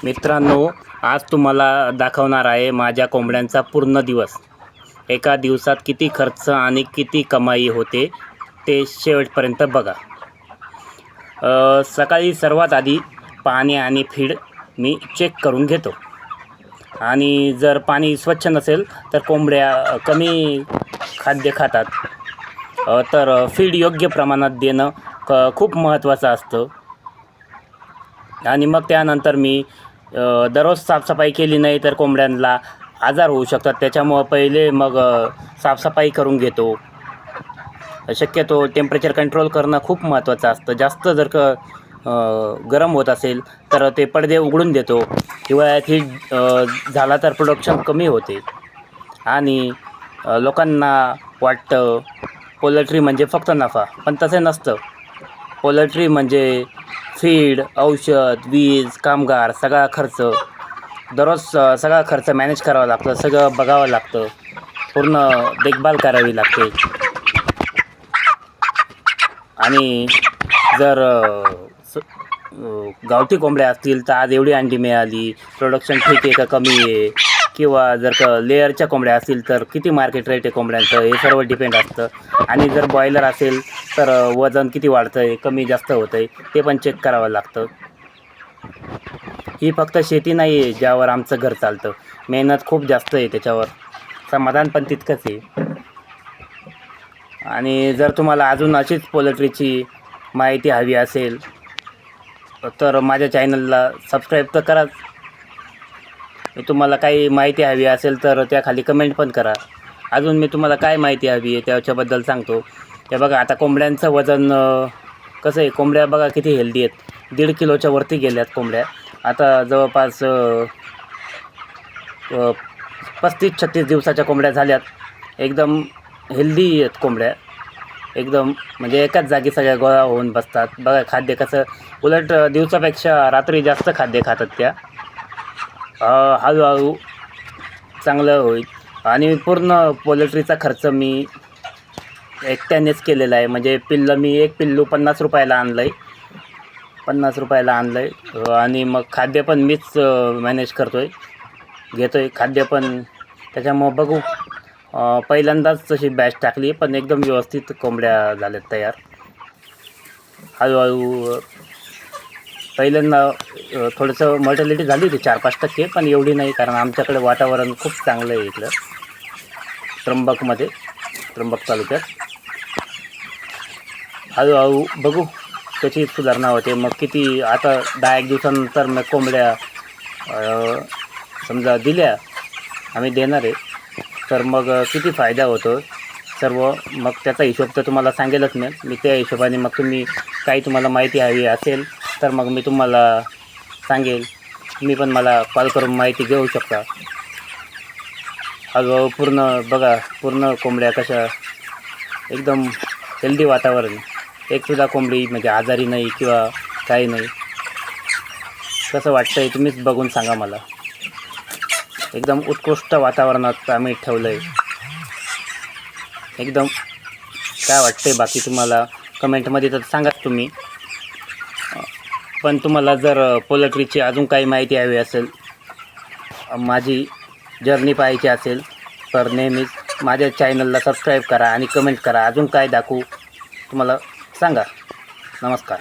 मित्रांनो, आज तुम्हाला दाखवणार आहे माझ्या कोंबड्यांचा पूर्ण दिवस. एका दिवसात किती खर्च आणि किती कमाई होते ते शेवटपर्यंत बघा. सकाळी सर्वात आधी पाणी आणि फीड मी चेक करून घेतो. आणि जर पाणी स्वच्छ नसेल तर कोंबड्या कमी खाद्य खातात. तर फीड योग्य प्रमाणात देणं खूप महत्त्वाचं असतं. आणि मग त्यानंतर मी दररोज साफसफाई केली नाही तर कोंबड्यांना आजार होऊ शकतात. त्याच्यामुळं पहिले मग साफसफाई करून घेतो. शक्यतो टेम्परेचर कंट्रोल करणं खूप महत्त्वाचं असतं. जास्त जर गरम होत असेल तर ते पडदे उघडून देतो. हिवाळ्यात हीट झाला तर प्रोडक्शन कमी होते. आणि लोकांना वाटतं पोल्ट्री म्हणजे फक्त नफा, पण तसे नसतं. पोल्ट्री म्हणजे फीड, औषध, वीज, कामगार, सगळा खर्च दररोज सगळा खर्च मॅनेज करावा लागतं. सगळं बघावं लागतं. पूर्ण देखभाल करावी लागते. आणि जर गावठी कोंबड्या असतील तर आज एवढी अंडी मिळाली, प्रोडक्शन ठीक आहे का कमी आहे, किंवा जर लेअरच्या कोंबड्या असतील तर किती मार्केट रेट आहे कोंबड्यांचं, हे सर्व डिपेंड असतं. आणि जर बॉयलर असेल तर वजन किती वाढतं आहे, कमी जास्त होतं आहे, ते पण चेक करावं लागतं. ही फक्त शेती नाही आहे ज्यावर आमचं घर चालतं. मेहनत खूप जास्त आहे त्याच्यावर. समाधान पण तितकंच आहे. आणि जर तुम्हाला अजून अशीच पोल्ट्रीची माहिती हवी असेल तर माझ्या चॅनलला सबस्क्राईब तर कराच. तुम्हाला काही माहिती हवी असेल तर त्याखाली कमेंट पण करा. अजून मी तुम्हाला काय माहिती हवी आहे त्याच्याबद्दल सांगतो. हे बघा, आता कोंबड्यांचं वजन कसं आहे. कोंबड्या बघा किती हेल्दी आहेत. 1.5 किलोच्या वरती गेल्यात कोंबड्या. आता जवळपास 35-36 दिवसाच्या कोंबड्या झाल्यात. एकदम हेल्दी आहेत कोंबड्या. एकदम म्हणजे एकाच जागी सगळ्या गोळा होऊन बसतात. बघा खाद्य कसं, उलट दिवसापेक्षा रात्री जास्त खाद्य खातात त्या. हळूहळू चांगलं होईल. आणि पूर्ण पोल्ट्रीचा खर्च मी एकट्यानेच केलेला आहे. म्हणजे मी एक पिल्लू 50 रुपयाला आणलं आहे. 50 रुपयाला आणलं आहे. आणि मग खाद्य पण मीच मॅनेज करतो आहे, घेतो आहे खाद्य पण. त्याच्यामुळं बघू, पहिल्यांदाच तशी बॅच टाकली पण एकदम व्यवस्थित कोंबड्या झाल्यात तयार. हळूहळू पहिल्यांदा थोडंसं मॉर्टॅलिटी झाली होती 4-5%, पण एवढी नाही, कारण आमच्याकडे वातावरण खूप चांगलं आहे इकडं त्र्यंबक तालुक्यात. हळूहळू बघू कशी सुधारणा होते. मग किती आता 10-1 दिवसानंतर मग कोंबड्या समजा दिल्या, आम्ही देणार आहे, तर मग किती फायदा होतो सर्व, मग त्याचा हिशोब तर तुम्हाला सांगेलच मी त्या हिशोबाने मग काही तुम्हाला माहिती हवी असेल तर मग मी तुम्हाला सांगेल. तुम्ही पण मला कॉल करून माहिती घेऊ शकता. हळूहळू पूर्ण कोंबड्या कशा एकदम हेल्दी वातावरण. एकसुद्धा कोंबडी म्हणजे आजारी नाही किंवा काही नाही. कसं वाटतं आहे तुम्हीच बघून सांगा मला. एकदम उत्कृष्ट वातावरणात आम्ही ठेवलं आहे. एकदम काय वाटतं आहे बाकी तुम्हाला कमेंटमध्ये तर सांगाच तुम्ही. पण तुम्हाला जर पोल्ट्रीची अजून काही माहिती हवी असेल, माझी जर्नी पाहायची असेल तर नेहमीच माझ्या चॅनलला सबस्क्राईब करा आणि कमेंट करा. अजून काय दाखवू तुम्हाला सांगा. नमस्कार.